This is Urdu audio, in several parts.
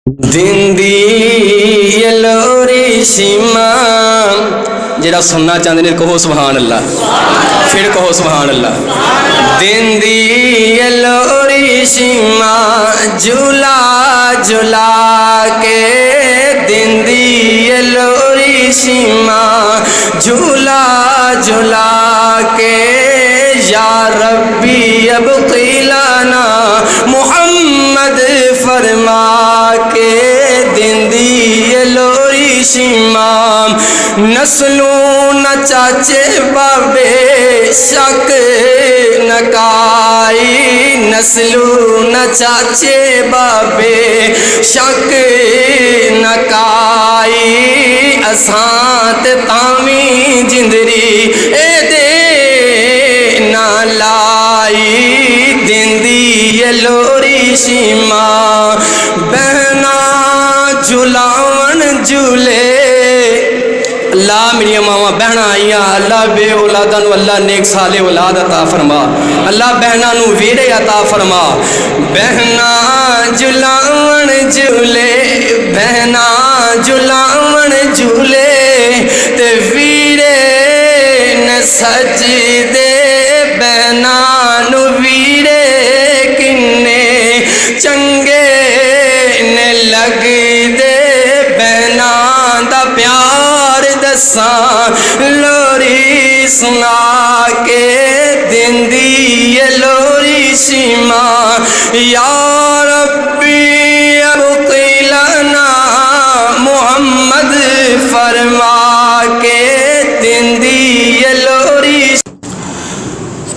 دن دی لوری سیما جڑا سننا چاہتے ہیں کہو سبحان اللہ، پھر کہو سبحان اللہ۔ دن دی لوری سیما جھولا جھولا کے، دن دی لوری سیما جھولا جھولا کے، یا ربی اب قیلانا محمد فرما کے، دن دی لوری سیما نسلوں نہ چاچے بابے شک نکائی، نسلوں نہ چاچے بابے شک نکائی، اساں تے تاویں جندری اے دے نہ لائی، دن دی لوری سیما بہنا جھلاون جھولے۔ اللہ میری ماما بہنا آئیاں، اللہ بے اولاداں نو اللہ نیک سالے اولاد عطا فرما، اللہ بہنا نو ویرے عطا فرما۔ بہنا جھلاون جھولے، بہنا جھلاون جھولے، تے ویرے نے سجدے بہنا نو ویرے کنے چنگے نے لگ دے، بہنا دا پیار دساں لوری سنا کے، دن دی لوری سیما یا ربی اب قیلنا محمد فرما کے، دن دی لوری۔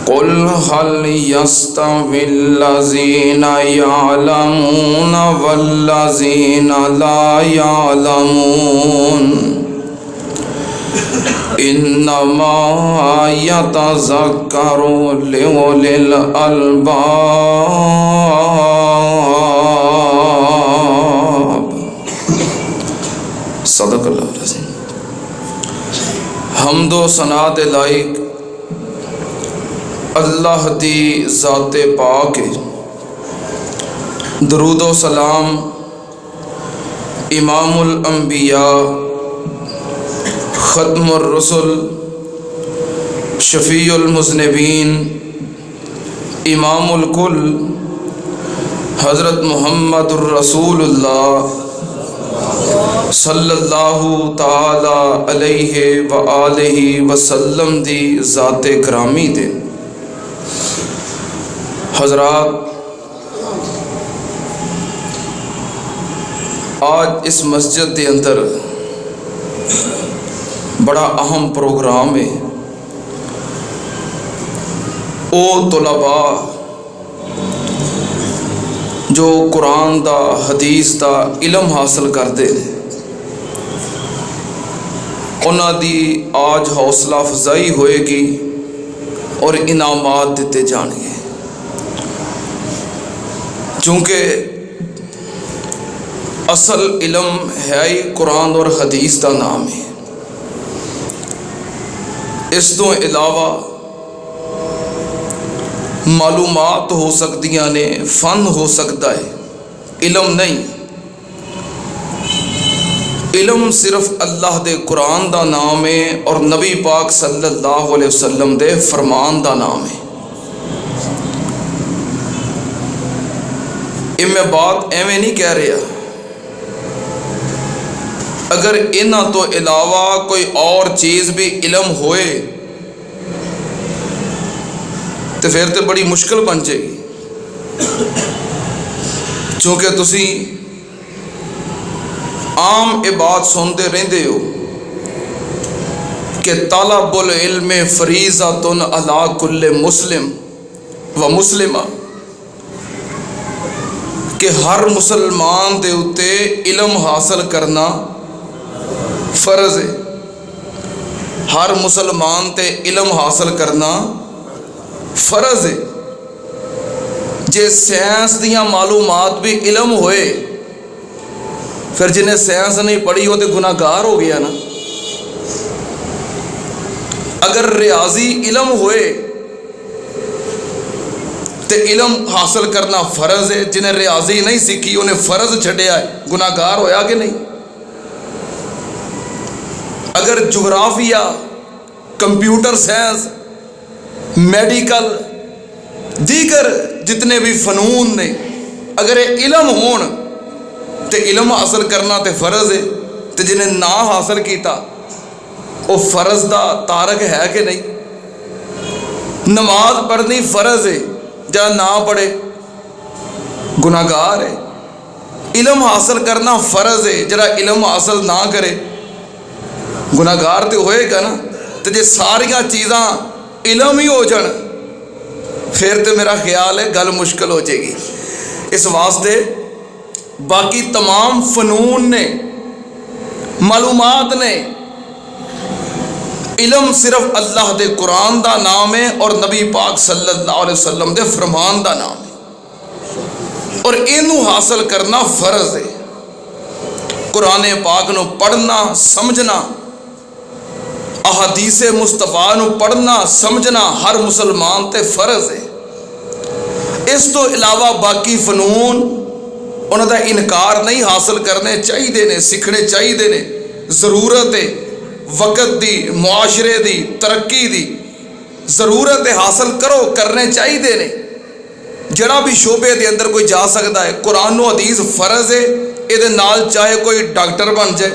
قل هل يستوي الذين يعلمون والذين لا يعلمون انما يتذكر اولو الالباب۔ صدق اللہ العظیم۔ حمد و ثنا دے لائق اللہ دی ذات پاک، درود و سلام امام الانبیاء، ختم الرسل، شفیع المذنبین، امام الکل حضرت محمد الرسول اللہ صلی اللہ تعالی علیہ وآلہ وسلم دی ذات گرامی دے۔ حضرات، آج اس مسجد کے اندر بڑا اہم پروگرام ہے۔ او طلباء جو قرآن دا حدیث دا علم حاصل کرتے ہیں، انہاں دی آج حوصلہ افزائی ہوئے گی اور انعامات دیتے جان گے، چونکہ اصل علم ہے ہی قرآن اور حدیث کا نام ہے۔ اس تو علاوہ معلومات ہو سکدیاں نے، فن ہو سکتا ہے، علم نہیں۔ علم صرف اللہ دے قرآن دا نام ہے اور نبی پاک صلی اللہ علیہ وسلم دے فرمان دا نام ہے۔ میں بات ایویں نہیں کہہ رہا، اگر انہاں تو علاوہ کوئی اور چیز بھی علم ہوئے تو پھر تو بڑی مشکل بن جائے گی، چونکہ تسی عام یہ بات سنتے رہندے ہو کہ طلب العلم فریضۃ علی کل مسلم و مسلمہ، کہ ہر مسلمان دے اتے علم حاصل کرنا فرض ہے، ہر مسلمان تے علم حاصل کرنا فرض ہے۔ جے سائنس دیاں معلومات بھی علم ہوئے، پھر جنہیں سائنس نہیں پڑھی وہ تے گناہگار ہو گیا نا۔ اگر ریاضی علم ہوئے تے تے علم حاصل کرنا فرض ہے. جنہیں ریاضی نہیں سیکھی انہیں فرض چھڈیا ہے، گناہ گار ہویا کہ نہیں؟ اگر جغرافیہ، کمپیوٹر سائنس، میڈیکل، دیگر جتنے بھی فنون نے، اگر یہ علم ہون تے علم حاصل کرنا تے فرض ہے، تے جنہیں نہ حاصل کیتا وہ فرض دا تارک ہے کہ نہیں؟ نماز پڑھنی فرض ہے، جہاں نہ پڑھے گناہ گار ہے. علم حاصل کرنا فرض ہے، جڑا علم حاصل نہ کرے گناہ گار تو ہوئے گا نا. تو جے ساریاں چیزاں علم ہی ہو جان پھر تو میرا خیال ہے گل مشکل ہو جائے گی. اس واسطے باقی تمام فنون نے، معلومات نے، علم صرف اللہ دے قرآن دا نام ہے اور نبی پاک صلی اللہ علیہ وسلم دے فرمان دا نام ہے، اور اینو حاصل کرنا فرض ہے. قرآن پاک نو پڑھنا سمجھنا، احادیث مصطفیٰ نو پڑھنا سمجھنا ہر مسلمان تے فرض ہے. اس تو علاوہ باقی فنون انہوں دا انکار نہیں، حاصل کرنے چاہیے نے، سیکھنے چاہیے نے. ضرورت ہے وقت دی، معاشرے دی، ترقی دی ضرورت ہے، حاصل کرو، کرنے چاہیے نے. جڑا بھی شعبے دے اندر کوئی جا سکتا ہے. قرآن و حدیث فرض ہے، یہ نال چاہے کوئی ڈاکٹر بن جائے.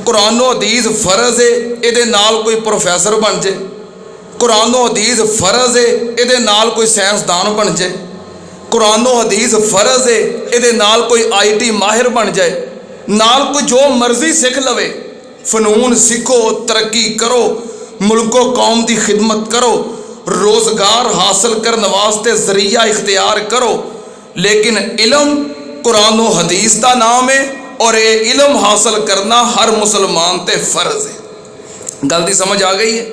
قرآن و حدیث فرض ہے، یہ نال کوئی پروفیسر بن جائے. قرآن و حدیث فرض ہے، یہ نال کوئی سائنسدان بن جائے. قرآن و حدیث فرض ہے، یہ نال کوئی آئی ٹی ماہر بن جائے. نال کوئی جو مرضی سکھ لوے. فنون سیکھو، ترقی کرو، ملک و قوم دی خدمت کرو، روزگار حاصل کرنے واسطے ذریعہ اختیار کرو. لیکن علم قرآن و حدیث دا نام ہے اور یہ علم حاصل کرنا ہر مسلمان تے فرض ہے. گل دی سمجھ آ گئی ہے؟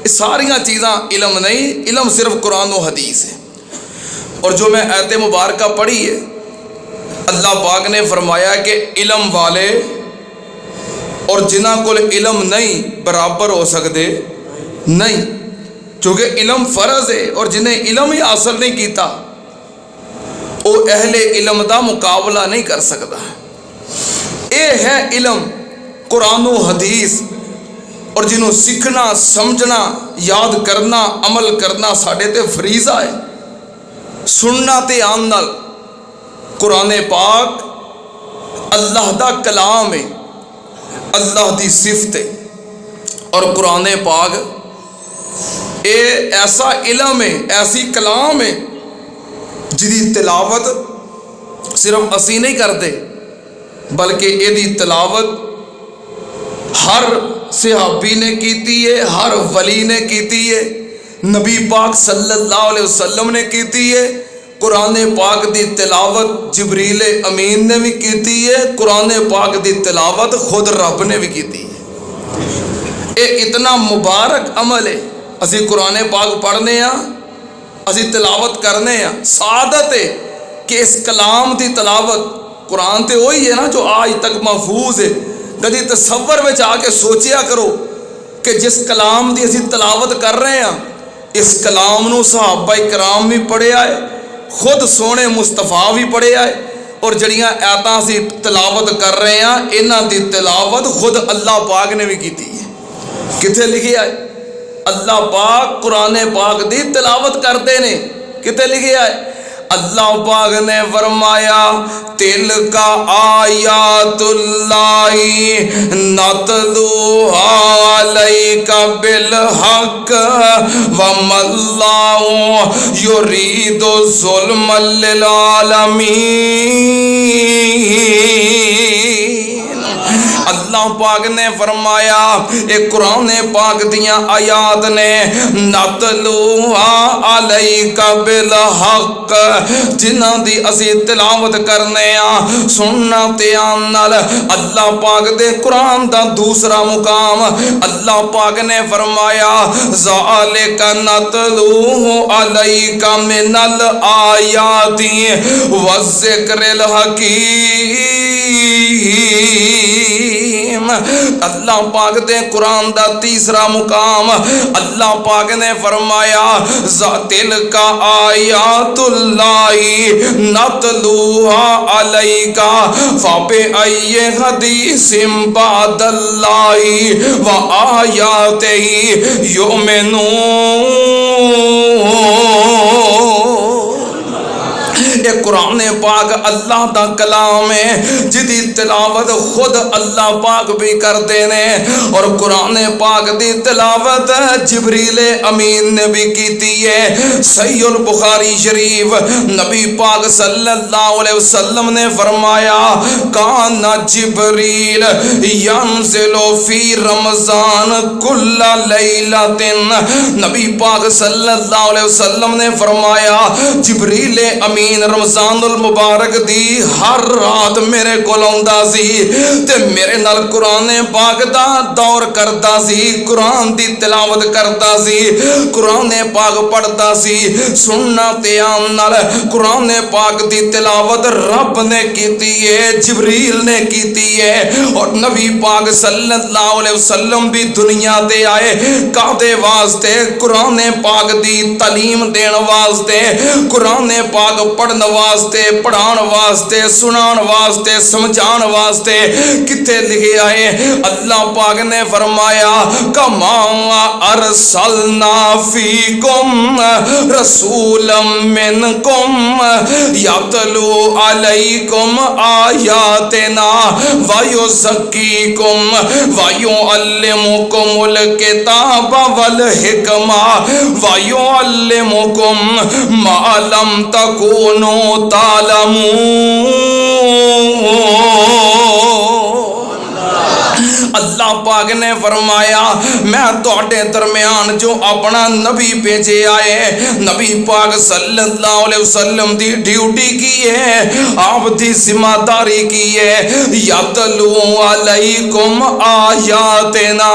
یہ ساریاں چیزاں علم نہیں، علم صرف قرآن و حدیث ہے. اور جو میں آیت مبارکہ پڑھی ہے، اللہ پاک نے فرمایا کہ علم والے اور جنہ کو علم نہیں برابر ہو سکتے نہیں، چونکہ علم فرض ہے اور جنہیں علم ہی حاصل نہیں کیتا وہ اہل علم دا مقابلہ نہیں کر سکتا. اے ہے علم قرآن و حدیث، اور جنہوں سیکھنا، سمجھنا، یاد کرنا، عمل کرنا ساڈے تے فریضہ ہے. سننا تے آن نال قرآن پاک اللہ دا کلام ہے، اللہ دی صفت ہے. اور قرآن پاک اے ایسا علم ہے، ایسی کلام ہے جدی تلاوت صرف اسی نہیں کرتے، بلکہ یہ دی تلاوت ہر صحابی نے کیتی ہے، ہر ولی نے کیتی ہے، نبی پاک صلی اللہ علیہ وسلم نے کیتی ہے. قرآن پاک دی تلاوت جبریل امین نے بھی کیتی ہے، قرآن پاک دی تلاوت خود رب نے بھی کیتی ہے. یہ اتنا مبارک عمل ہے. اسی قرآن پاک پڑھنے ہاں، اسی تلاوت کرنے ہاں. سعادت ہے کہ اس کلام دی تلاوت، قرآن تے وہی ہے نا جو آج تک محفوظ ہے. کدی تصور میں آ کے سوچیا کرو کہ جس کلام دی اسی تلاوت کر رہے ہیں، اس کلام نو صحابہ کرام بھی پڑھیا ہے، خود سونے مصطفیٰ بھی پڑھیا ہے، اور جڑیاں آیاتاں اسی تلاوت کر رہے ہیں انہاں دی تلاوت خود اللہ پاک نے بھی کیتی ہے. کتنے لکھیا ہے؟ اللہ پاک قرآن پاک دی تلاوت کرتے نے. کتنے لکھیا ہے؟ اللہ پاک نے فرمایا تلک آیات اللہ نتلوہا علیک بالحق وما اللہ یرید ظلم للعالمین. اللہ پاک نے فرمایا ایک قرآن پاک دیاں آیات نے نتلوہا علیک بالحق، جنہ دی اسی تلاوت کرنے آ سننا تیان نال. اللہ پاک دے قرآن دا دوسرا مقام اللہ پاک نے فرمایا ذالک نتلوہ علیک من الآیات والذکر الحکیم. اللہ پاک دے قرآن دا تیسرا مقام اللہ پاک نے فرمایا تِلْكَ آیات اللہ نَتْلُوهَا عَلَيْكَ فَبِأَيِّ حَدِیثٍ بَعْدَ اللَّهِ وَآیَاتِهِ یُؤْمِنُونَ۔ یہ قرآن پاک اللہ دا کلام ہے جدی تلاوت خود اللہ پاک بھی کر دینے، اور قرآن پاک دی تلاوت جبریل امین نے بھی کیتی ہے۔ صحیح البخاری شریف نبی پاک صلی اللہ علیہ وسلم نے فرمایا کان جبریل ینزل فی رمضان کل لیلۃ، نبی پاک صلی اللہ علیہ وسلم نے فرمایا جبریل امین رمضان المبارک دی ہر رات میرے کول آندا سی تے میرے نال قرآن پاک دا دور کردا سی، قرآن دی تلاوت کردا سی، قرآن پاک پڑھدا سی۔ سننا تے آن نال قرآن پاک دی تلاوت رب نے کیتی ہے، جبریل نے کیتی ہے، اور نبی پاک صلی اللہ علیہ وسلم بھی دنیا تے آئے کادے واسطے؟ قرآن پاک دی تعلیم دین واسطے، قرآن پاک پڑھن واسطے، پڑھان واسطے، سنان واسطے، سمجھان واسطے۔ کتے لکھے آئے اللہ پاک نے فرمایا کما ارسلنا فیکم رسولا منکم یتلو علیکم آیاتنا ویزکیکم ویعلمکم الکتاب والحکمہ ویعلمکم ما لم تکونوا تعلمون۔ اللہ پاک نے فرمایا میں تواڈے درمیان جو اپنا نبی بھیجے آئے، نبی پاک صلی اللہ علیہ وسلم دی ڈیوٹی کی ہے، آپ دی ذمہ داری کی ہے، یتلو علیکم آیاتنا،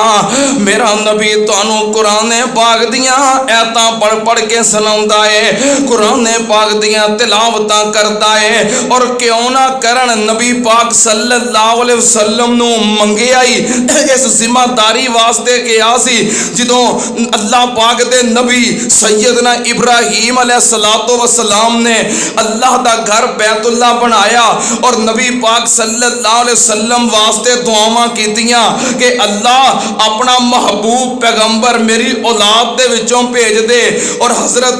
میرا نبی تانوں قرآن پاک دیاں ایتاں پڑھ پڑھ کے سناوندا ہے، قرآن پاک دیاں تلاوتاں کردا ہے، اور کیوں نہ کرن نبی پاک صلی اللہ علیہ وسلم نو منگیا ہی اس ذمہ داری واسطے کہ آسی جدوں اللہ پاک دے نبی سیدنا ابراہیم علیہ السلام نے اللہ دا گھر بیت اللہ بنایا، اور نبی پاک صلی اللہ علیہ وسلم واسطے دعاواں کیتیاں کہ اللہ اپنا محبوب پیغمبر میری اولاد دے وچوں بھیج دے، اور حضرت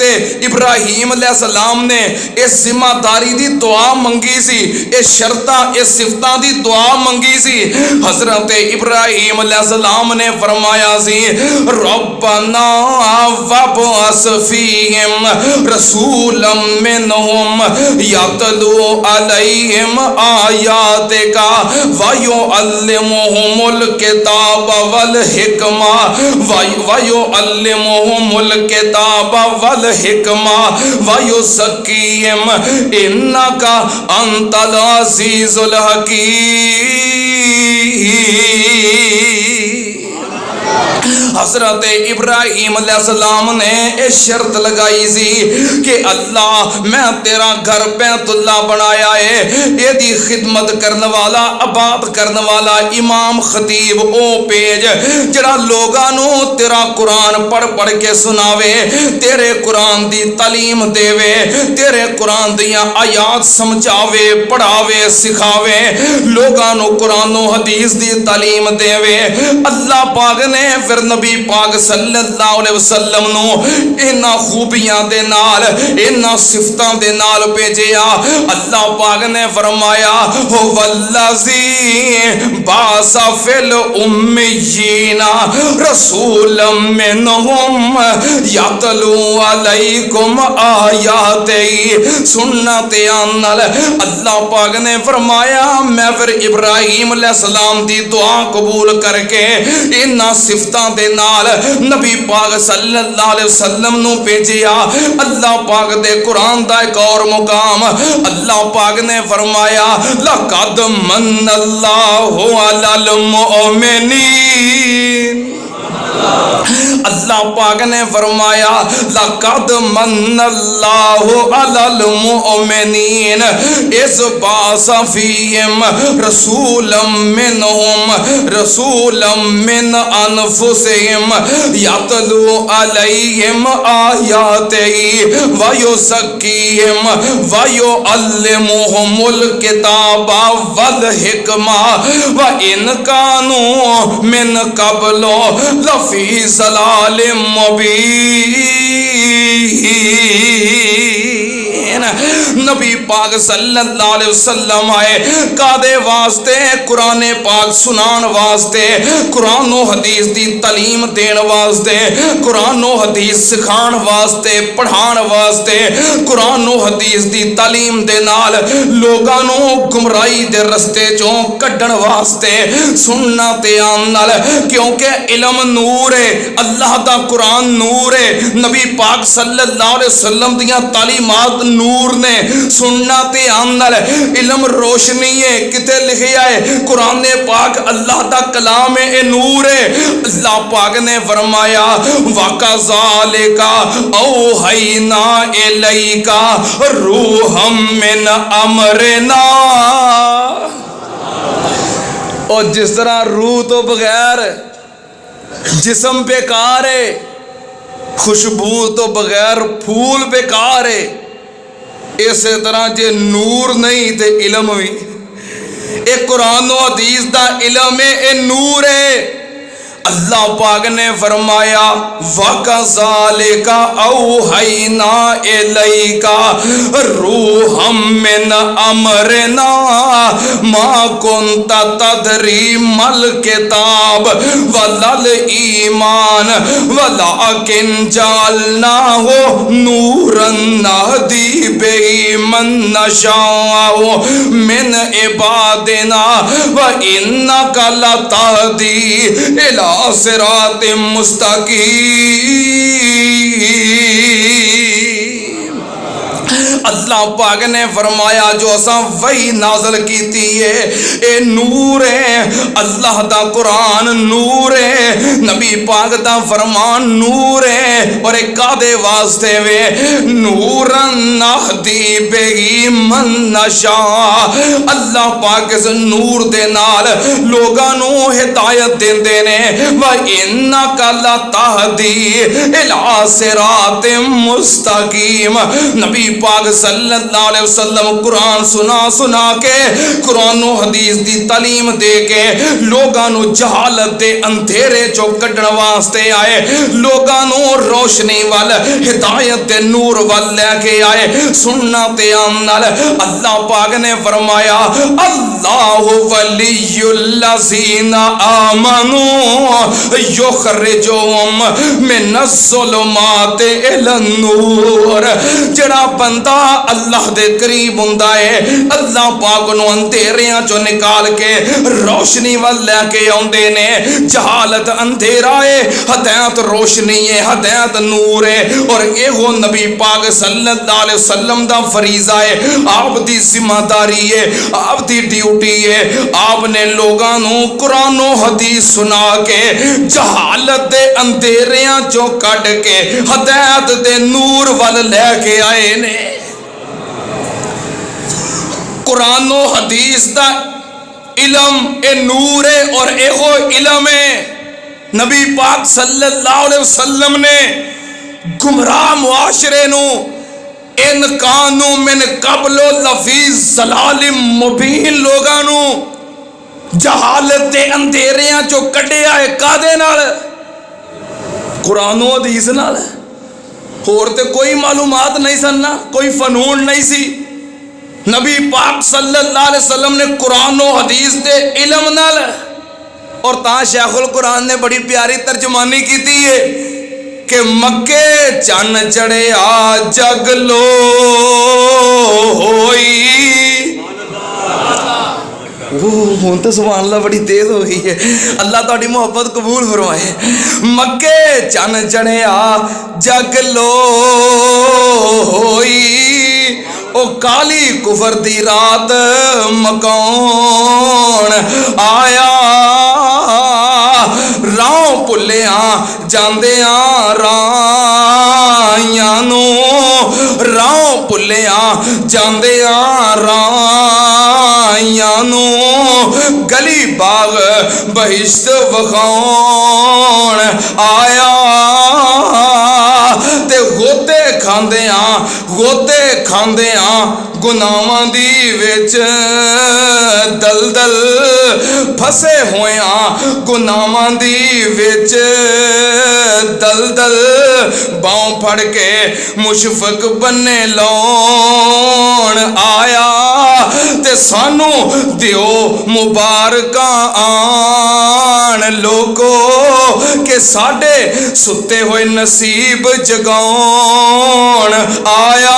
ابراہیم علیہ السلام نے اس ذمہ داری دی دعا منگی سی، اس شرطاں اس صفتاں دی دعا منگی سی۔ حضرت ابراہیم علیہ السلام نے فرمایا سی ربنا وابعث فیہم رسولا منہم یتلو علیہم آیاتک ویعلمہم الکتاب والحکمہ ویعلمہم الکتاب والحکمہ ویزکیہم انک انت العزیز الحکیم۔ حضرت ابراہیم علیہ السلام نے ایک شرط لگائی سی کہ اللہ میں تیرا گھر بیت اللہ بنایا ہے، یہ دی خدمت کرنے والا عبادت کرنے والا امام خطیب او پیج جڑا لوگاں نو تیرا قرآن پڑھ پڑھ کے سناوے، تیرے قرآن دی تعلیم دیوے، تیرے قرآن دیاں آیات سمجھاوے، پڑھاوے، سکھاوے، لوگاں نو قرآن و حدیث دی تعلیم دیوے۔ اللہ پاک نے پھر نبی پاک صلی اللہ علیہ وسلم نو انہاں خوبیاں دے نال انہاں صفتاں دے نال بھیجیا۔ اللہ پاک نے فرمایا والذی بعث فی الامیین رسولا منہم یتلو علیکم آیاتہ۔ سننا تے آنال اللہ پاک نے فرمایا میں پھر ابراہیم علیہ السلام دی دعا قبول کر کے انہاں صفتاں دے نال نبی پاک صلی اللہ علیہ وسلم نو بھیجیا۔ اللہ پاک دے قرآن دا ایک اور مقام اللہ پاک نے فرمایا لقد من اللہ علی المؤمنین۔ اللہ پاک نے فرمایا لَقَدْ مَنَّ اللَّهُ عَلَى الْمُؤْمِنِينَ إِذْ بَعَثَ فِيهِمْ رَسُولًا مِّنْ أَنفُسِهِمْ يَتْلُو عَلَيْهِمْ آيَاتِهِ وَيُزَكِّيهِمْ وَيُعَلِّمُهُمُ الْكِتَابَ وَالْحِكْمَةَ وَإِنْ كَانُوا مِنْ قَبْلُ لَفِي ضَلَالٍ مُبِينٍ۔ نبی پاک صلی اللہ علیہ وسلم آئے کادے واسطے قرآن پاک سنان واسطے، قرآن و حدیث دی تعلیم دین واسطے، قرآن و حدیث سکھان واسطے، پڑھان واسطے، قرآن و حدیث دی تعلیم دے نال لوگاں نو گمراہی دے رستے چوں کڈن واسطے، سننا تے آن نال، کیونکہ علم نور ہے، اللہ دا قرآن نور ہے، نبی پاک صلی اللہ علیہ وسلم دیاں تعلیمات نور نے، سننا تے آن نال علم روشنی ہے، کتے لکھیا ہے قرآن پاک اللہ دا کلام ہے، اے نور ہے۔ اللہ پاک نے فرمایا وَكَذَلِكَ أَوْحَيْنَا إِلَيْكَ رُوحًا مِّنْ أَمْرِنَا۔ اور جس طرح روح تو بغیر جسم بیکار ہے، خوشبو تو بغیر پھول بیکار ہے، اسی طرح جے نور نہیں تے علم بھی، اے قرآن و حدیث دا علم ہے، اے نور ہے۔ اللہ پاک نے فرمایا وَكَذَلِكَ أَوْحَيْنَا إِلَيْكَ رُوحًا مِّنْ أَمْرِنَا مَا كُنْتَ تَدْرِي مَا الْكِتَابُ وَلَا الْإِيمَانُ وَلَٰكِنْ جَعَلْنَاهُ نُورًا نَهْدِي بِهِ مَن نَّشَاءُ مِنْ عِبَادِنَا وَإِنَّكَ لَتَهْدِي إِلَىٰ صراط مستقیم۔ اللہ پاک نے فرمایا جو اساں وحی نازل کیتی ہے اے نور ہے، اللہ دا قرآن نور ہے، نبی پاک دا فرمان نور ہے، اور ایک کادے واسطے وے نورن نہدی بہی من نشاء، اللہ پاک اس نور دے نال لوگاں نو ہدایت دیندے نے، وَإِنَّكَ لَتَهْدِي إِلَىٰ صِرَاطٍ مُسْتَقِيمٍ۔ نبی پاک صلی اللہ علیہ وسلم قرآن سنا کے، قرآن و حدیث دی تعلیم دے کے لوگاں نو جہالت دے اندھیرے چو کڈن واسطے آئے، لوگاں نو روشنی وال ہدایت دے نور وال لے کے آئے۔ سننا تے آمنال اللہ پاک نے فرمایا اللہ ولی الذین آمنوا یخرجہم من الظلمات الی النور۔ جڑا بندہ اللہ دے قریب ہوندا ہے، اللہ پاک نو اندھیریاں چوں نکال کے روشنی ول لے کے آوندے نے۔ جہالت اندھیرا ہے، ہدایت روشنی ہے، ہدایت نور ہے، اور ایہو نبی پاک صلی اللہ علیہ وسلم دا فریضہ ہے، آپ دی ذمہ داری ہے، آپ دی ڈیوٹی ہے۔ آپ نے لوگاں نو قرآن و حدیث سنا کے جہالت دے اندھیریاں چوں کڈ کے ہدایت دے نور ول لے کے آئے نے۔ قرآن و حدیث دا علم اے نور ہے، اور ایہو علم ہے نبی پاک صلی اللہ علیہ وسلم نے گمراہ معاشرے نو ان کانو من قبل لفی ضلال مبین لوگاں نو جہالت دے اندھیریاں چو کڈیا ہے، کادے نال؟ قرآن و حدیث نال۔ اور تے کوئی معلومات نہیں سننا، کوئی فنون نہیں سی۔ نبی پاک صلی اللہ علیہ وسلم نے قرآن و حدیث دے علم نال، اور تاں شیخ القرآن نے بڑی پیاری ترجمانی کی تھی ہے کہ مکے چن چڑھیا جگ لو ہوئی۔ ہوں تو سبحان اللہ بڑی تیز ہو گئی ہے، اللہ تہاڈی محبت قبول فرمائے۔ مکے چن چڑھیا جگ لو ہوئی، او کالی کفر دی رات مکون آیا، راہوں ਭੁੱਲਿਆ ਜਾਂਦਿਆਂ ਰਾਹੀਆਂ ਨੂੰ ਰਾਹੋਂ ਭੁੱਲਿਆ ਜਾਂਦਿਆਂ ਰਾਹੀਆਂ ਨੂੰ ਗਲੀ ਬਾਗ ਬਹਿਸ਼ਤ ਵਿਖਾਉਣ ਆਇਆ ਤੇ ਗੋਤੇ ਖਾਂਦਿਆਂ ਗੁਨਾਹਾਂ ਦੀ ਵਿੱਚ ਦਲਦਲ ਫਸੇ ਹੋਇਆਂ ਗੁਨਾਹਾਂ ਦੀ ਵਿੱਚ ਦਲਦਲ ਬਾਂਹ ਫੜ ਕੇ ਮੁਸ਼ਫਕ ਬੰਨੇ ਲਾਉਣ ਆਇਆ ਤੇ ਸਾਨੂੰ ਦਿਓ ਮੁਬਾਰਕਾਂ ਆਣ ਲੋਕੋ ਕਿ ਸਾਡੇ ਸੁੱਤੇ ਹੋਏ ਨਸੀਬ ਜਗਾਉਣ ਆਇਆ।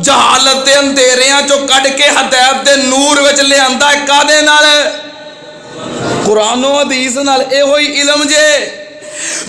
ਜਹਾਲਤ ਦੇ ਅੰਧੇਰਿਆਂ ਚੋਂ ਕੱਢ ਕੇ ਹਦਾਇਤ ਦੇ ਨੂਰ ਵਿੱਚ ਲਿਆਂਦਾ। ਕਾਹਦੇ ਨਾਲ? ਕੁਰਾਨੋ ਹਦੀਸ ਨਾਲ। ਇਹੋ ਹੀ ਇਲਮ ਜੇ।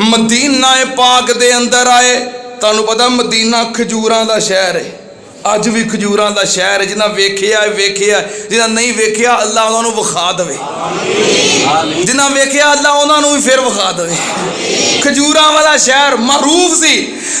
ਮਦੀਨਾ ਪਾਕ ਦੇ ਅੰਦਰ ਆਏ। ਤੁਹਾਨੂੰ ਪਤਾ ਮਦੀਨਾ ਖਜੂਰਾਂ ਦਾ ਸ਼ਹਿਰ ਹੈ। ਅੱਜ ਵੀ ਖਜੂਰਾਂ ਦਾ ਸ਼ਹਿਰ ਹੈ। ਜਿਹਨਾਂ ਵੇਖਿਆ ਜਿਹਨਾਂ ਨਹੀਂ ਵੇਖਿਆ ਅੱਲਾਹ ਉਹਨਾਂ ਨੂੰ ਵਿਖਾ ਦੇਵੇ। ਜਿਨ੍ਹਾਂ ਵੇਖਿਆ ਅੱਲਾਹ ਉਹਨਾਂ ਨੂੰ ਵੀ ਫਿਰ ਵਿਖਾ ਦੇਵੇ। ਖਜੂਰਾਂ ਵਾਲਾ ਸ਼ਹਿਰ ਮਾਰੂਫ ਸੀ।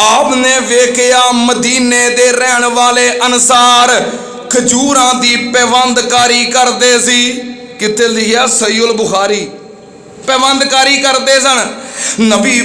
ਆਪ ਨੇ ਵੇਖਿਆ ਮਦੀਨੇ ਦੇ ਰਹਿਣ ਵਾਲੇ ਅਨਸਾਰ ਖਜੂਰਾਂ ਦੀ ਪੈਵੰਦਕਾਰੀ ਕਰਦੇ ਸੀ। ਕਿੱਥੇ ਲਿਖਿਆ? ਸਹੀਹੁਲ ਬੁਖਾਰੀ। ਪੈਵੰਦਕਾਰੀ ਕਰਦੇ ਸਨ। ਨਬੀ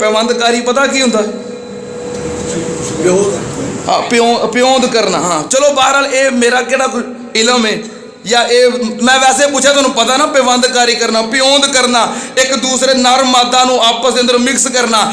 ਪੈਵੰਦਕਾਰੀ ਪਤਾ ਕੀ ਹੁੰਦਾ? ਪਿਓਂਦ ਕਰਨਾ। ਹਾਂ ਚਲੋ ਬਹਰਹਾਲ ਇਹ ਮੇਰਾ ਕਿਹੜਾ ਕੋਈ ਇਲਮ ਹੈ ਜਾਂ ਇਹ ਮੈਂ ਵੈਸੇ ਪੁੱਛਿਆ। ਤੁਹਾਨੂੰ ਪਤਾ ਨਾ ਪੈਵੰਦਕਾਰੀ ਕਰਨਾ, ਪਿਓਂਦ ਕਰਨਾ, ਇੱਕ ਦੂਸਰੇ ਨਰ ਮਾਦਾ ਨੂੰ ਆਪਸ ਦੇ ਅੰਦਰ ਮਿਕਸ ਕਰਨਾ।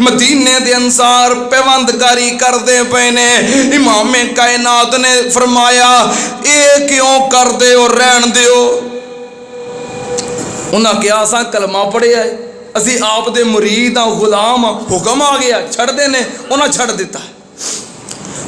ਮਦੀਨੇ ਦੇ ਅਨਸਾਰ ਪੈਵੰਦਕਾਰੀ ਕਰਦੇ ਪਏ ਨੇ। ਇਮਾਮੇ ਕਾਇਨਾਤ ਨੇ ਫਰਮਾਇਆ ਇਹ ਕਿਉਂ ਕਰਦੇ ਹੋ? ਰਹਿਣ ਦਿਓ। ਉਹਨਾਂ ਕਿਹਾ ਅਸਾਂ ਕਲਮਾ ਪੜ੍ਹਿਆ, ਅਸੀਂ ਆਪ ਦੇ ਮੁਰੀਦ ਆ, ਗੁਲਾਮ ਆ, ਹੁਕਮ ਆ ਗਿਆ ਛੱਡਦੇ ਨੇ। ਉਹਨਾਂ ਛੱਡ ਦਿੱਤਾ।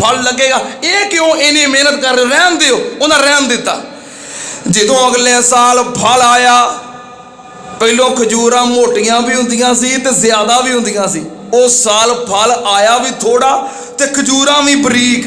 ਫਲ ਲੱਗੇਗਾ, ਇਹ ਕਿਉਂ ਇੰਨੀ ਮਿਹਨਤ ਕਰ ਰਹੇ? ਰਹਿਣ ਦਿਓ। ਉਹਨਾਂ ਰਹਿਣ ਦਿੱਤਾ। ਜਦੋਂ ਅਗਲੇ ਸਾਲ ਫਲ ਆਇਆ, ਪਹਿਲੋਂ ਖਜੂਰਾਂ ਮੋਟੀਆਂ ਵੀ ਹੁੰਦੀਆਂ ਸੀ ਤੇ ਜ਼ਿਆਦਾ ਵੀ ਹੁੰਦੀਆਂ ਸੀ। ਉਸ ਸਾਲ ਫਲ ਆਇਆ ਵੀ ਥੋੜਾ ਤੇ ਖਜੂਰਾਂ ਵੀ ਬਰੀਕ।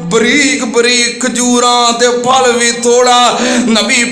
ਬਰੀਕ ਬਰੀਕ ਖਜੂਰਾਂ ਤੇ ਫਲ ਵੀ ਥੋੜਾ, ਨਬੀ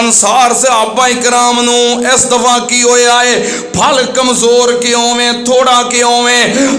ਅਨਸਾਰ ਸਹਾਬਾ ਇਕਰਾਮ ਨੂੰ ਇਸ ਦਫਾ ਕੀ ਹੋਇਆ ਏ? ਫਲ ਕਮਜ਼ੋਰ ਕਿਉਂ ਵੇ, ਥੋੜਾ ਕਿਉਂ ਵੇ?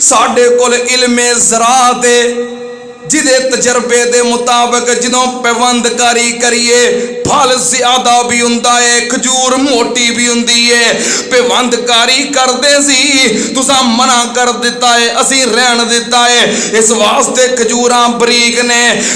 ਸਾਡੇ ਕੋਲ ਇਲਮੇ ਜ਼ਰਾਅਤ ਏ, ਜਿਹਦੇ ਤਜਰਬੇ ਦੇ ਮੁਤਾਬਕ ਜਦੋਂ ਪੈਵੰਦਕਾਰੀ ਕਰੀਏ ਫਲ ਜ਼ਿਆਦਾ ਵੀ ਹੁੰਦਾ ਹੈ, ਖਜੂਰ ਮੋਟੀ ਵੀ ਹੁੰਦੀ ਹੈ। ਪੈਵੰਦਕਾਰੀ ਕਰਦੇ ਸੀ, ਤੁਸੀਂ ਮਨਾ ਕਰ ਦਿੱਤਾ ਹੈ, ਅਸੀਂ ਰਹਿਣ ਦਿੱਤਾ ਹੈ। ਇਸ ਵਾਸਤੇ ਖਜੂਰਾਂ ਬਰੀਕ ਨੇ।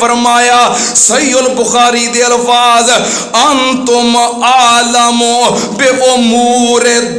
ਫਰਮਾਇਆ ਸਹੀਹੁਲ ਬੁਖਾਰੀ ਦੇ ਅਲਫਾਜ਼ ਅੰਤੁਮ ਆਲਮੋ ਬੇ ਉਮੂਰ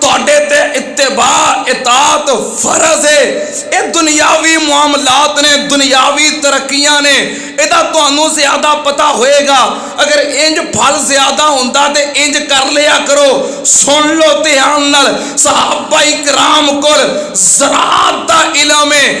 ਤੁਹਾਡੇ ਤੇ ਇਤਬਾ ਇਤਾਅਤ ਫਰਜ਼ ਹੈ। ਇਹ ਦੁਨਿਆਵੀ ਮਾਮਲਾਤ ਨੇ, ਦੁਨਿਆਵੀ ਤਰੱਕੀਆਂ ਨੇ, ਇਹਦਾ ਤੁਹਾਨੂੰ ਜ਼ਿਆਦਾ ਪਤਾ ਹੋਏਗਾ। ਅਗਰ ਇੰਜ ਫਲ ਜ਼ਿਆਦਾ ਹੁੰਦਾ ਤੇ ਇੰਜ ਕਰ ਲਿਆ ਕਰੋ। ਸੁਣ ਲਓ ਧਿਆਨ ਨਾਲ, ਸਹਾਬਾ ਇਕਰਾਮ ਕੋਲ ਜ਼ਰਾਅਤ ਦਾ ਇਲਮ ਹੈ।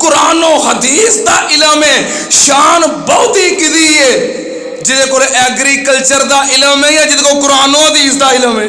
ਕੁਰਾਨੋ ਹਦੀਸ ਦਾ ਇਲਮ ਹੈ। ਸ਼ਾਨ ਬਹੁਤੀ ਕਿਦੀ ਹੈ? ਜਿਹਦੇ ਕੋਲ ਐਗਰੀਕਲਚਰ ਦਾ ਇਲਮ ਹੈ ਜਾਂ ਜਿਹਦੇ ਕੋਲ ਕੁਰਾਨੋ ਹਦੀਸ ਦਾ ਇਲਮ ਹੈ?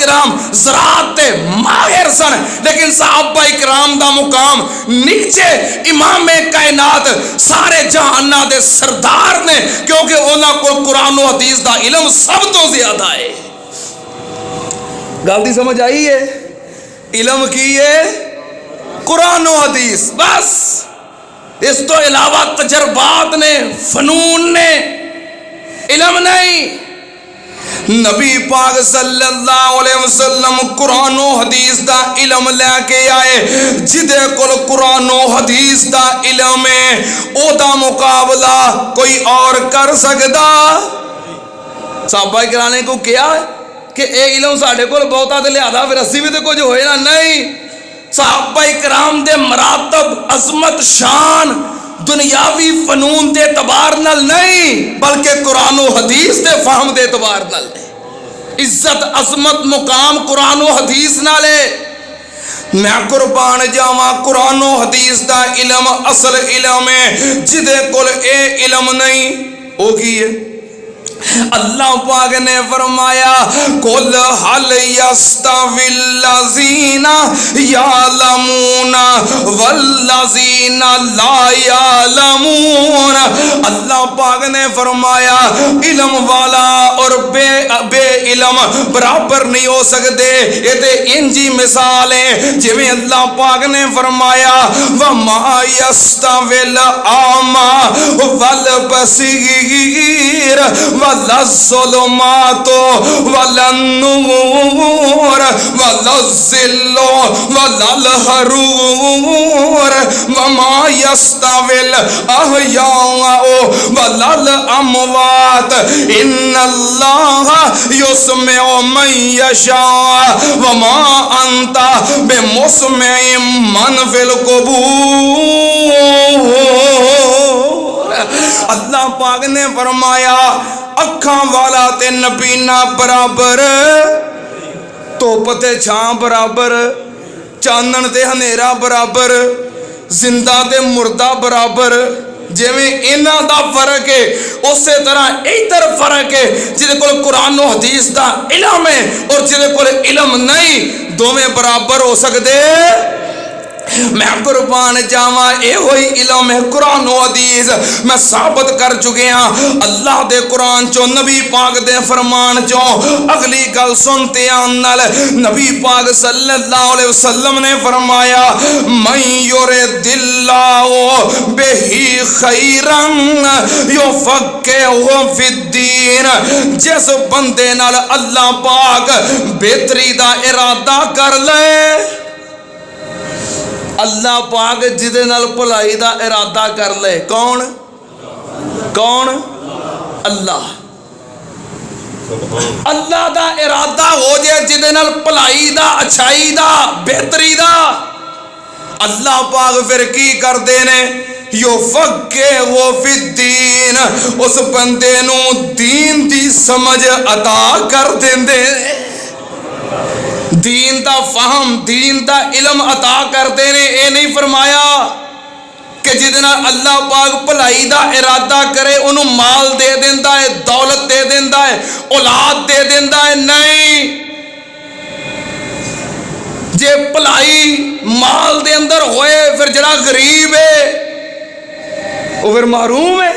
کرام زراعت تے ماہر سن، لیکن صحابہ کرام دا مقام نیچے امام کائنات سارے جہاناں دے سردار نے، کیونکہ انہاں کو قرآن و حدیث دا علم سب تو زیادہ ہے۔ گل دی سمجھ آئی ہے؟ علم کی ہے قرآن و حدیث، بس اس تو علاوہ تجربات نے، فنون نے، علم نہیں۔ نبی پاک صلی اللہ علیہ وسلم قرآن و حدیث دا علم لے کے آئے، جدے کول قرآن و حدیث دا علم ہے او دا مقابلہ کوئی اور کر سکدا؟ صحابہ کرانے کو کیا ہے کہ اے علم ساڑھے کول بہتا تے لہذا پھر اسی بھی تے کچھ ہوئے نا؟ نہیں، صحابہ کرام دے مراتب، عظمت، شان دنیاوی فنون دے اعتبار نال نہیں، بلکہ قرآن و حدیث دے فہم دے اعتبار نال ہے۔ عزت، عظمت، مقام قرآن و حدیث نال ہے۔ میں قربان جاواں، قرآن و حدیث دا علم اصل علم ہے، جدے کول اے علم نہیں او کی ہے؟ اللہ پاک نے فرمایا قُلْ هَلْ يَسْتَوِي الَّذِينَ يَعْلَمُونَ وَالَّذِينَ لَا يَعْلَمُونَ۔ اللہ پاک نے فرمایا علم والا اور بے علم برابر نہیں ہو سکتے۔ یہ تے انجی مثال ہے جویں اللہ پاک نے فرمایا وَمَا يَسْتَوِي الْأَعْمَى وَالْبَصِيرُ وَلَا الظُّلُمَاتُ وَلَا النُّورُ وَلَا الظِّلُّ وَلَا الْحَرُورُ وَمَا يَسْتَوِي الْأَحْيَاءُ وَلَا الْأَمْوَاتُ إِنَّ اللَّهَ يُسْمِعُ مَن يَشَاءُ وَمَا أَنْتَ بِمُسْمِعٍ مَّن فِي الْقُبُورِ۔ اللہ پاک نے فرمایا اکھاں والا تے نبینا برابر، توپ تے چھاں برابر، چانن تے ہنیرا برابر، زندہ تے مردہ برابر۔ جویں انہاں دا فرق ہے اسی طرح ادھر فرق ہے، جدے کول قرآن و حدیث دا علم ہے اور جدے کول علم نہیں، دوویں برابر ہو سکدے؟ میں قربان جاواں اے ہوئی علم ہے قرآن و حدیث۔ میں ثابت کر چکے ہاں اللہ دے قرآن چو، نبی پاک دے فرمان چو۔ اگلی گل سنتے آنال نبی پاک صلی اللہ علیہ وسلم نے فرمایا من یرد اللہ بہی خیرا یفقہہ فی الدین۔ جس بندے نال اللہ پاک بہتری دا ارادہ کر لے، اللہ پاک جدے نال بھلائی دا ارادہ کر لے، کون؟ اللہ۔ اللہ دا ارادہ ہو جائے جدے نال بھلائی دا، اچھائی دا، بہتری دا، اللہ پاک پھر کی کر دینے؟ یفقہہ فی الدین، اس بندے نو دین دی سمجھ عطا کر دیندے، دین دا فہم، دین دا علم عطا کرتے نے۔ اے نہیں فرمایا کہ جتنا اللہ پاک بھلائی دا ارادہ کرے انہوں مال دے دیندا ہے، دولت دے دیندا ہے، اولاد دے دیندا ہے، نہیں۔ جے بھلائی مال دے اندر ہوئے پھر جڑا غریب ہے وہ پھر محروم ہے۔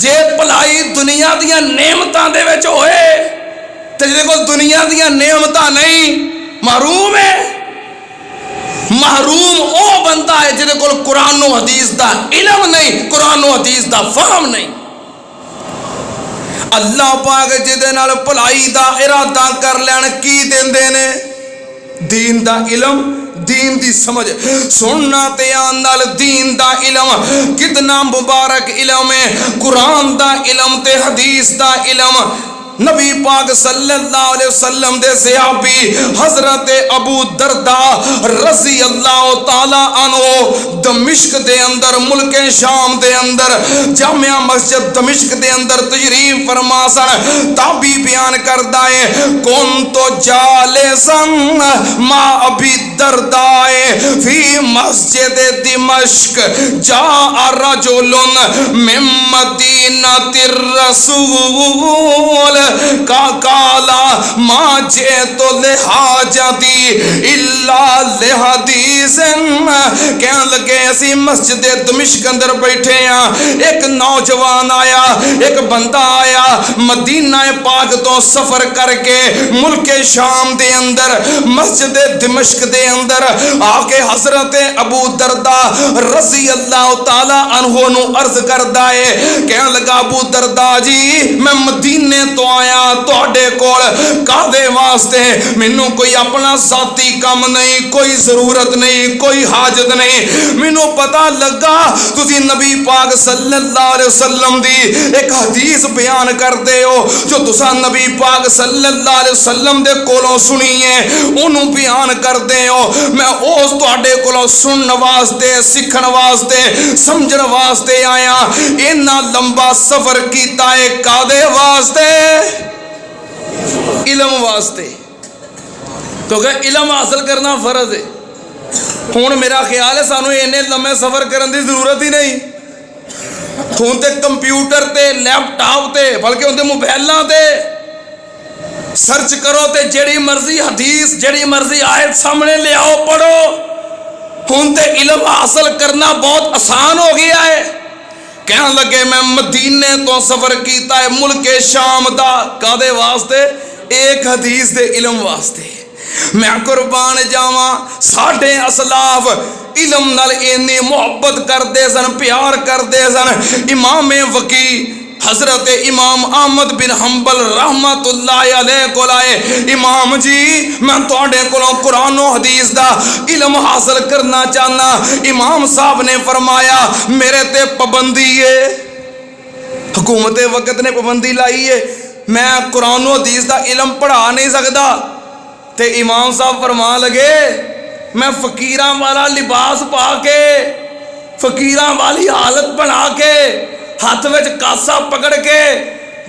جے بھلائی دنیا دیاں نعمتاں دے وچ ہوئے تے جے کو دنیا دیاں نعمتاں نہیں، محروم ہے۔ محروم او بندہ ہے جے کو قرآن و حدیث دا علم نہیں، قرآن و حدیث دا فہم نہیں۔ اللہ پاک جدے نال بھلائی دا ارادہ کر لین کی دیندے نے؟ دین دا علم، دین دی سمجھ۔ سننا تے آن نال دین دا علم کتنا مبارک علم ہے، قرآن دا علم تے حدیث دا علم۔ نبی پاک صلی اللہ علیہ وسلم دے صحابی حضرت ابو درداء رضی اللہ تعالی عنہ دمشق دے اندر، ملک شام دے اندر، جامعہ مسجد دمشق دے اندر تشریف فرما سن۔ تابعی بیان کردا ہے کون تو جالسن ما ابی درداء فی مسجد دمشق جاء رجل من مدینہ الرسول قالا ما جئت لحاجتی الا لحدیث. کہنے لگے اسی مسجد دمشق اندر بیٹھے ہیں، ایک نوجوان آیا، ایک بندہ آیا مدینہ پاک تو سفر کر کے ملک شام دے اندر مسجد دمشق دے اندر آ کے حضرت ابو درداء رضی اللہ تعالی عنہ نو عرض کردا ہے. کہنے لگا ابو درداء جی میں مدینے تو آیا تواڈے کول کادے واسطے؟ مینوں کوئی اپنا ذاتی کم نہیں، کوئی ضرورت نہیں، کوئی حاجت نہیں. مینوں پتہ لگا تسی نبی پاک صلی اللہ علیہ وسلم دی ایک حدیث بیان کردے ہو جو تساں نبی پاک صلی اللہ علیہ وسلم دے کولوں سنی ہے انہوں بیان کردے ہو. میں اس تواڈے کولوں سنن واسطے، سیکھن واسطے، سمجھن واسطے آیا. اتنا لمبا سفر کیتا ہے کادے واسطے؟ علم واسطے. کیونکہ علم حاصل کرنا فرض ہے. ہوں میرا خیال ہے سانو اینے لمبے سفر کرن دی ضرورت ہی نہیں. ہوں تے کمپیوٹر تے لیپ ٹاپ تے بلکہ اندے موبائلاں تے سرچ کرو تے جڑی مرضی حدیث جڑی مرضی آیت سامنے لے آؤ پڑھو. ہوں تے علم حاصل کرنا بہت آسان ہو گیا ہے. کہنے لگے میں مدینے تو سفر کیتا ہے ملک شام دا کادے واسطے؟ ایک حدیث دے علم واسطے. میں قربان جاواں ساڈے اسلاف علم نال اینی محبت کردے سن، پیار کردے سن. امام وقی حضرت امام احمد بن حنبل رحمت اللہ علیہ کو لائے، امام جی میں تواڈے کولوں قرآن و حدیث دا علم حاصل کرنا چاہنا. امام صاحب نے فرمایا میرے تے پابندی ہے، حکومت وقت نے پابندی لائی ہے، میں قرآن و حدیث دا علم پڑھا نہیں سکتا. تے امام صاحب فرما لگے میں فقیراں والا لباس پا کے، فقیراں والی حالت بنا کے، ہاتھ وچ کاسا پکڑ کے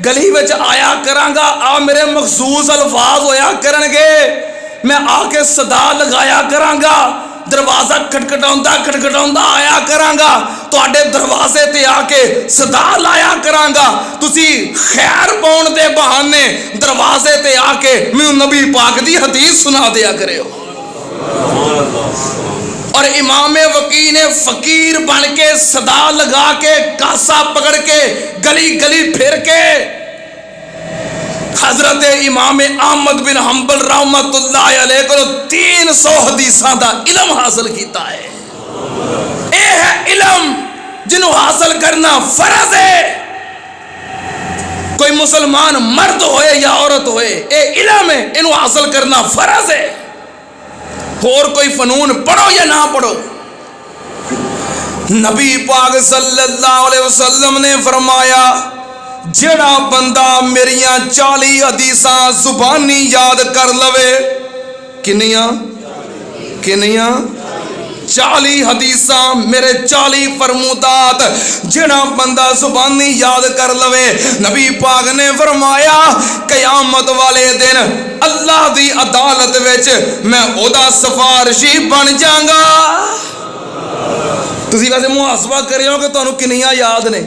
گلی وچ آیا کرانگا. آ میرے مخصوص الفاظ ہویا کرن گے، میں آ کے صدا لگایا کرانگا، دروازہ کھٹکھٹاؤندا آیا کرانگا، تواڈے دروازے تے آ کے صدا لایا کرانگا. تسی خیر پاؤن دے بہانے دروازے تے آ کے میں نبی پاک دی حدیث سنا دیا کرے ہو. اور امام وقی نے فقیر بن کے صدا لگا کے کاسا پکڑ کے گلی گلی پھر کے حضرت امام احمد بن حنبل رحمت اللہ علیہ کو 300 حدیثاں دا علم حاصل کیتا ہے. اے ہے علم جنہوں حاصل کرنا فرض ہے. کوئی مسلمان مرد ہوئے یا عورت ہوئے، اے علم ہے، انہوں حاصل کرنا فرض ہے. اور کوئی فنون پڑھو یا نہ پڑھو. نبی پاک صلی اللہ علیہ وسلم نے فرمایا جڑا بندہ میریاں 40 حدیثاں زبانی یاد کر لوے، کنیاں 40 حدیثاں میرے 40 فرمودات جڑا بندہ زبانی یاد کر لوے، نبی پاک نے فرمایا قیامت والے دن اللہ دی عدالت وچ میں اودا سفارشی بن جاؤں گا. تسی ویسے محاسبہ کریو کہ تانوں کنیاں یاد نے.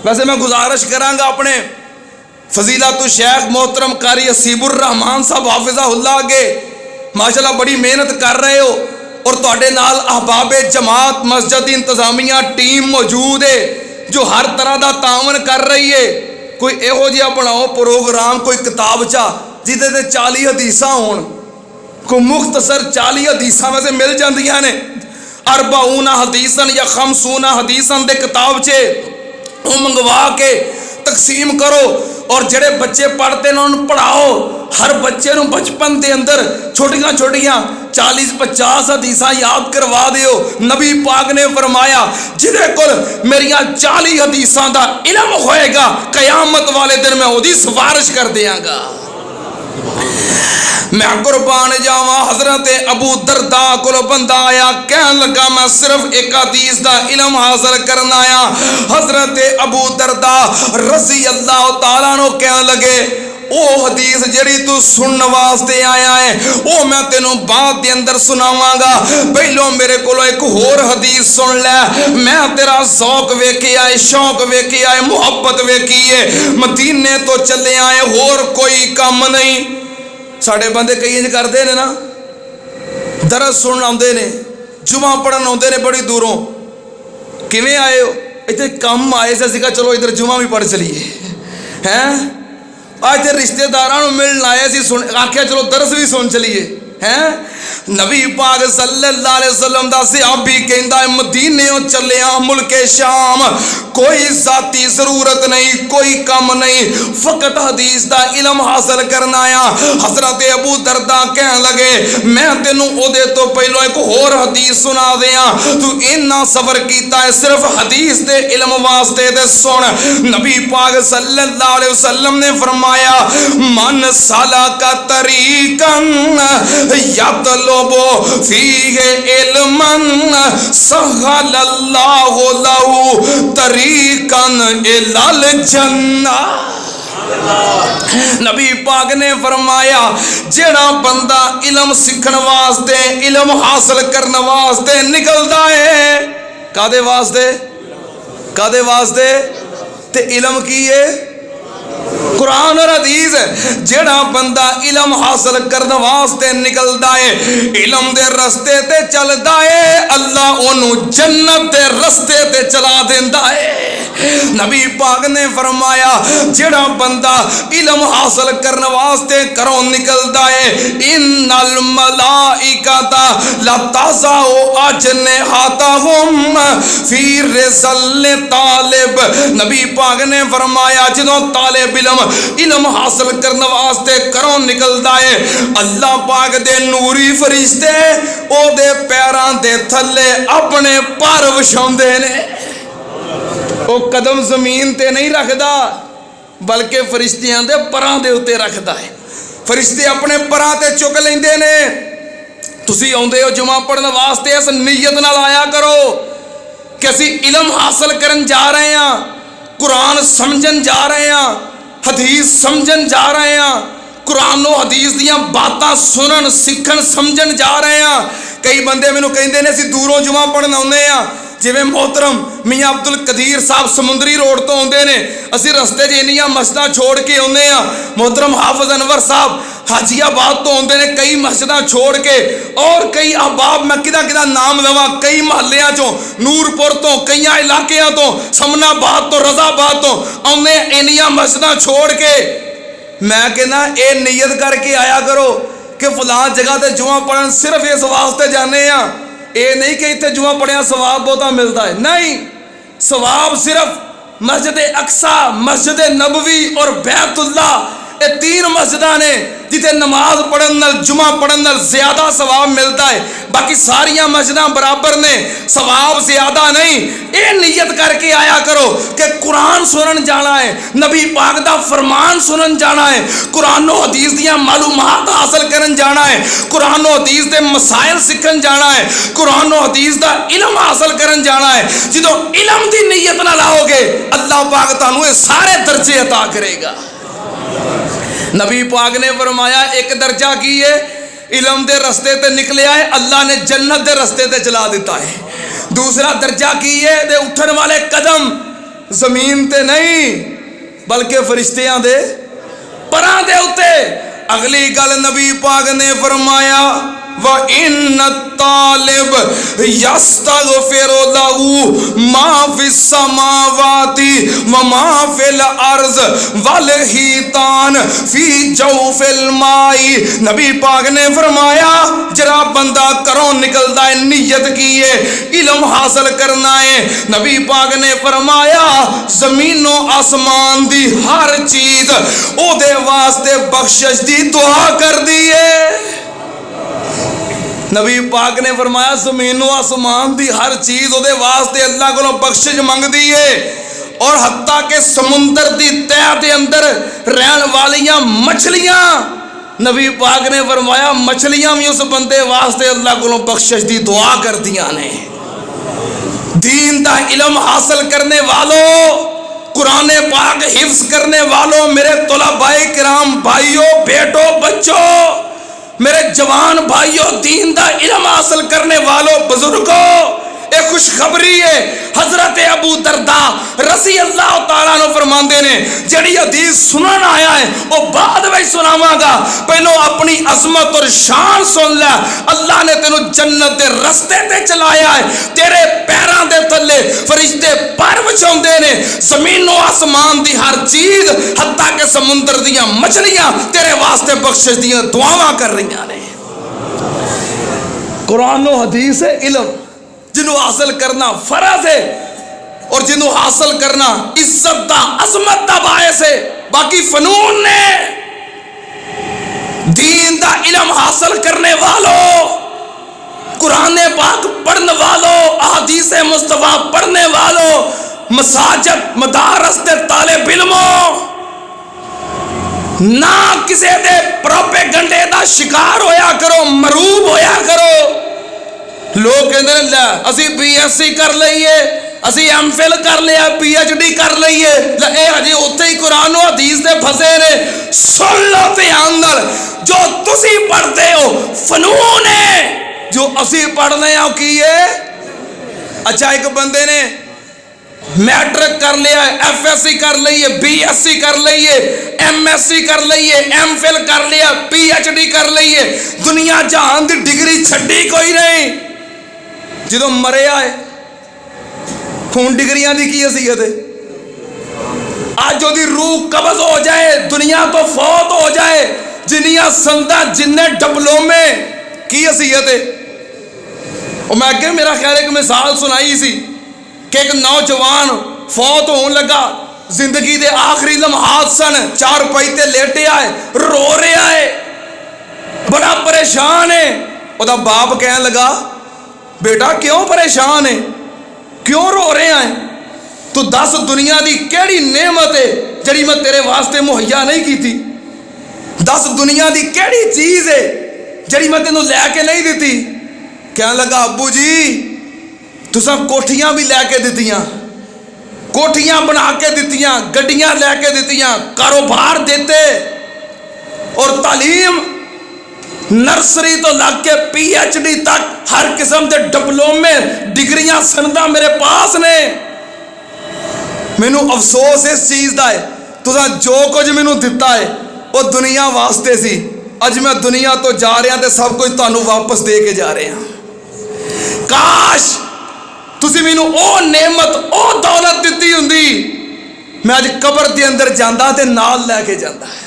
ویسے میں گزارش کراں گا اپنے فضیلت الشیخ محترم قاری حسیب الرحمان صاحب حافظہ اللہ کے ماشاءاللہ بڑی محنت کر رہے ہو اور تواڈے نال احباب جماعت مسجد انتظامیہ ٹیم موجود ہے جو ہر طرح دا تعاون کر رہی ہے. کوئی ایہو جہا بناؤ پروگرام، کوئی کتاب چا جہدے تے 40 حدیثاں ہون، کوئی مختصر 40 حدیثاں ویسے مل جاندیاں نے، 40 حدیثاں یا 50 حدیثاں دے کتاب چے وہ منگوا کے تقسیم کرو اور جڑے بچے پڑھتے ہیں انہوں پڑھاؤ. ہر بچے نو بچپن دے اندر چھوٹیاں 40-50 حدیثاں یاد کروا دیو. نبی پاک نے فرمایا جدے کول میریاں 40 حدیثاں دا علم ہوئے گا قیامت والے دن میں وہی سفارش کر دیاں گا. میں قربان جاواں حضرت ابو درداء کو بندہ آیا کہن لگا میں صرف ایک حدیث دا علم حاصل کرنا آیا. حضرت ابو درداء رضی اللہ تعالیٰ عنہ کہن لگے او حدیث جڑی تو سنن واسطے آیا ہے او میں تینوں بعد دے اندر سناواں گا، پہلو میرے کولوں ایک ہور حدیث سن لے۔ میں تیرا ذوق ویکھیا ہے، شوق ویکھیا ہے، محبت ویکھی ہے، مدینے تو چلے آئے، ہور کوئی کام نہیں۔ ساڈے بندے کئی انج کردے نے نا، درس سنن آندے نے، جمعہ پڑھن آندے نے بڑی دوروں، کیویں آئے ہو؟ اتنے کم آئے سے کہا چلو ادھر جمعہ بھی پڑھ چلیے ہیں، آج تے رشتہ داراں ملن آئے سی، آکھیا چلو درس بھی سن چلیے ہیں۔ نبی پاک صلی اللہ علیہ وسلم دا صحابی کہندا ہے مدینے چلے ہاں ملک شام، کوئی ذاتی ضرورت نہیں، کوئی کم نہیں، فقط حدیث دا علم حاصل کرنا آیا۔ حضرت ابو درداء کہن لگے میں تینوں او دے تو پہلو ایک اور حدیث سنا دیاں، تو اتنا سفر کیتا ہے صرف حدیث دے علم واسطے تے سن۔ نبی پاک صلی اللہ علیہ وسلم نے فرمایا من سلک طریقا یطلب فیہ علما سہل اللہ لہ طریقا الی الجنہ۔ نبی پاک نے فرمایا جڑا بندہ علم سیکھن واسطے، علم حاصل کرنے واسطے نکلدا ہے، کادے واسطے؟ کادے واسطے؟ تے علم کی ہے؟ قرآن اور حدیث۔ جڑا بندہ علم حاصل کرنے واسطے نکلدا ہے، علم دے رستے تے چلدا ہے، اللہ اونوں جنت دے رستے تے چلا دیندا ہے۔ نبی پاک نے فرمایا جڑا بندہ علم حاصل کرنے واسطے کروں نکلدا ہے، ان الملائکۃ لتضع اجنحتہم فی رسل طالب۔ نبی پاک نے فرمایا جدوں طالب علم حاصل کرنے واسطے کروں نکلدا ہے، اللہ پاک دے نوری فرشتے او دے پیراں دے تھلے اپنے پر وچھاؤندے نے۔ او قدم زمین تے نہیں رکھدا بلکہ فرشتیاں دے پراں دے اوتے رکھدا ہے، فرشتے اپنے پراں تے چک لیندے نے۔ تسی آندے ہو جمعہ پڑھن واسطے اس نیت نال آیا کرو کہ اسی علم حاصل کرن جا رہے ہیں، قرآن سمجھن جا رہے ہیں، حدیث سمجھن جا رہے ہیں، قرآن و حدیث دیاں باتاں سنن سکھن سمجھن جا رہے ہیں۔ کئی بندے مینوں کہندے نے اسی دوروں جمعہ پڑھن آوندے ہیں، جویں محترم میاں عبد القدیر صاحب سمندری روڈ تو آندے نے، اسی رستے چ انیاں مسجداں چھوڑ کے آنے ہیں۔ محترم حافظ انور صاحب حاجی آباد تو آندے نے کئی مسجداں چھوڑ کے، اور کئی احباب میں کدا نام لواں، کئی محلیاں چوں، نور پور تو، کئی علاقیاں تو، سمنا آباد تو، رضا آباد تو آنے انیاں مسجداں چھوڑ کے۔ میں کہنا اے نیت کر کے آیا کرو کہ فلاں جگہ تے جمعہ پڑھن صرف اس واسطے جانے ہیں، اے نہیں کہ اتنے جمعہ پڑھیا ثواب بہتا ملتا ہے، نہیں، ثواب صرف مسجد اقصی، مسجد نبوی اور بیت اللہ، یہ تین مسجداں نے جتے نماز پڑھن نال جمعہ پڑھن نال زیادہ ثواب ملتا ہے، باقی ساریاں مسجداں برابر نے، ثواب زیادہ نہیں۔ اے نیت کر کے آیا کرو کہ قرآن سنن جانا ہے، نبی پاک دا فرمان سنن جانا ہے، قرآن و حدیث دیاں معلومات حاصل کرن جانا ہے، قرآن و حدیث دے مسائل سکھن جانا ہے، قرآن و حدیث دا علم حاصل کرن جانا ہے۔ جدو علم دی نیت نہ لاؤ گے اللہ پاک تانوں یہ سارے درجے عطا کرے گا۔ نبی پاک نے فرمایا ایک درجہ کی ہے علم دے رستے تے نکلے آئے، اللہ نے جنت دے رستے تے چلا دیتا ہے۔ دوسرا درجہ کی ہے دے اٹھن والے قدم زمین تے نہیں بلکہ فرشتیاں دے پراں دے اتے۔ اگلی گل نبی پاک نے فرمایا وَإِنَّ الطَّالِبَ يَسْتَغْفِرُ لَهُ مَا فِي السَّمَاوَاتِ وَمَا فِي الْأَرْضِ وَالْحِيطَانِ فِي جَوْفِ الْمَاءِ۔ نبی پاک نے فرمایا جرا بندہ کروں نکلتا ہے نیت کی ہے علم حاصل کرنا ہے، نبی پاک نے فرمایا زمین و آسمان دی ہر چیز او دے واسطے بخشش دی دعا کر دیئے۔ نبی پاک نے فرمایا زمین و آسمان دی ہر چیز دے واسطے اللہ کو بخشش منگ دیئے، اور حتیٰ کہ سمندر دی تہہ دے اندر رہن والیاں مچھلیاں، نبی پاک نے فرمایا مچھلیاں بھی اس بندے واسطے اللہ کو بخشش دی دعا کر دیا نے۔ دین دا علم حاصل کرنے والوں قرآن پاک حفظ کرنے والوں، میرے طلباء کرام بھائیوں، بیٹوں، بچوں، میرے جوان بھائیوں، دین دا علم حاصل کرنے والوں، بزرگوں، ایک خوشخبری ہے۔ حضرت ابو درداء رضی اللہ تعالیٰ عنہ فرماندے نے جڑی حدیث سنن آیا ہے وہ بعد میں سناواں گا، پہلو اپنی عظمت اور شان سن لے۔ اللہ نے تینوں جنت دے رستے تے چلایا ہے، تیرے پیراں دے تھلے فرشتے پر وچھاندے نے، زمین و آسمان دی ہر چیز حتیٰ کہ سمندر دیاں مچھلیاں تیرے واسطے بخشش دیاں دعاواں کر رہی نے۔ قرآن و حدیث ہے علم، جنہوں حاصل کرنا فرض ہے اور جنہوں حاصل کرنا عزت دا عظمت دا باعث ہے۔ باقی فنون نے دین دا علم حاصل کرنے والوں، قرآن پاک پڑھنے والوں، احادیث مصطفیٰ پڑھنے والوں، مساجد مدارس دے طالب علموں، نہ کسی دے پروپیگنڈے دا شکار ہویا کرو، مروب ہویا کرو۔ لوگ کہندے نے لے اسی بی ایس سی کر لئیے، اسی ایم فل کر لیا، پی ایچ ڈی کر لئیے، اے ہجے اوتھے ہی قرآن و حدیث دے پھسے نے۔ سن لو دھیان نال، جو تسی پڑھتے ہو فنون ہے، جو اسی پڑھنے ہو کی ہے۔ اچھا ایک بندے نے میٹرک کر لیا ہے، ایف ایس سی کر لئیے، بی ایس سی کر لئیے، ایم ایس سی کر لئیے، ایم فل کر لیا، پی ایچ ڈی کر لئیے، دنیا جہان دی ڈگری چھڈی کوئی نہیں۔ جدو مرے آئے خون ڈگریاں دی کی حیثیت ہے؟ آج جو دی روح قبض ہو جائے، دنیا تو فوت ہو جائے، جنیاں سندہ جنہیں ڈپلومے کی حیثیت ہے؟ اور میں کہ میرا خیال ہے کہ مثال سنائی سی کہ ایک نوجوان فوت ہون لگا، زندگی دے آخری لمحات سن، چار پائیتے لیٹے آئے، رو رہے آئے، بڑا پریشان ہے۔ وہ دا باپ کہنے لگا بیٹا کیوں پریشان ہے، کیوں رو رہے ہیں؟ تو دس دنیا دی کیڑی نعمت ہے جڑی میں تیرے واسطے مہیا نہیں کی تھی؟ دس دنیا دی کیڑی چیز ہے جڑی میں تینوں لے کے نہیں دیتی؟ کہنے لگا ابو جی تساں کوٹھیاں بھی لے کے دیتیاں، کوٹھیاں بنا کے دیتیاں، گڈیاں لے کے دیتیاں، کاروبار دیتے، اور تعلیم نرسری تو لگ کے پی ایچ ڈی تک ہر قسم دے ڈپلومے ڈگریاں سندہ میرے پاس نے۔ مینوں افسوس اس چیز دا ہے تساں جو کچھ مینوں دتا ہے وہ دنیا واسطے سی، اج میں دنیا تو جا رہا تے سب کچھ تانوں واپس دے کے جا رہے ہیں۔ کاش تسی مینوں او نعمت او دولت دتی ہوندی، میں اج قبر دے اندر جاندا تے نال لے کے جاندا ہے۔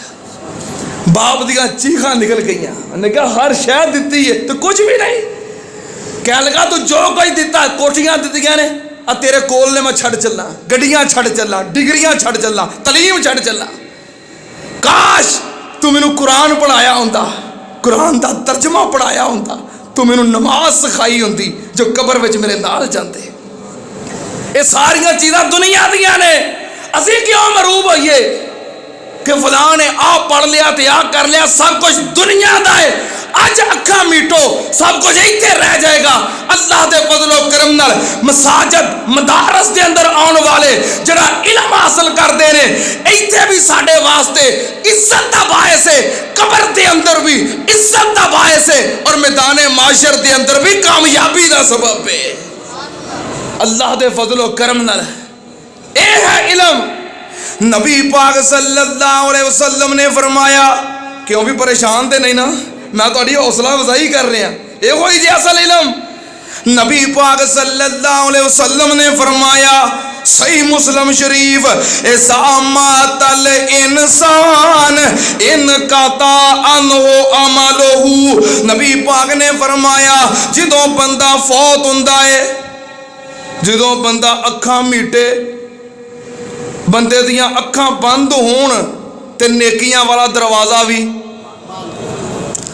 باپ دیاں چیخاں نکل گئیاں، نے کہا ہر شے دتی ہے تو کچھ بھی نہیں۔ کہنے لگا تو جو کوئی دیتا، کوٹھیاں دتیاں نے، تیرے کول نے میں چھڑ چلنا، گڈیاں چھڑ چلنا، ڈگریاں چھڑ چلنا، تعلیم چھڑ چلنا۔ کاش تو مینوں قرآن پڑھایا ہوندا، قرآن دا ترجمہ پڑھایا ہوندا، تو مینوں نماز سکھائی ہوندی جو قبر وچ میرے نال جاندے۔ یہ ساریاں چیزاں دنیا دیاں نے، اسی کیوں مروب ہوئیے کہ فلاں نے آ پڑھ لیا تے آ کر لیا، سب کچھ دنیا دا ہے۔ اج اکھاں میٹو سب کچھ ایتھے رہ جائے گا۔ اللہ دے فضل و کرم نال مساجد مدارس دے اندر آن والے جڑا علم حاصل کردے نے، ایتھے بھی ساڈے واسطے عزت دا باعث ہے، قبر دے اندر بھی عزت دا باعث ہے، اور میدان معاشر دے اندر بھی کامیابی دا سبب ہے۔ اللہ دے فضل و کرم نال اے ہے علم۔ نبی پاک صلی اللہ علیہ وسلم نے فرمایا، کیوں بھی پریشان تے نہیں نا، میں تہاڈی حوصلہ افزائی کر رہا، یہ ہوئی جی اصل علم۔ نبی پاک صلی اللہ علیہ وسلم نے فرمایا، صحیح مسلم شریف، اذا مات الانسان انقطع عنہ عملہ، نبی پاک نے فرمایا جدوں بندہ فوت ہوندا ہے، جدوں بندہ اکھاں میٹے، بندے دیاں اکھاں بند ہون تے نیکیاں والا دروازہ بھی،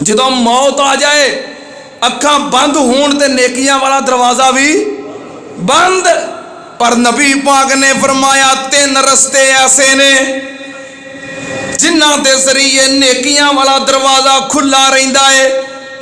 جدوں موت آ جائے اکھاں بند ہون تے نیکیاں والا دروازہ بھی بند۔ پر نبی پاک نے فرمایا تین رستے ایسے نے جنہاں دے ذریعے نیکیاں والا دروازہ کھلا رہندا ہے۔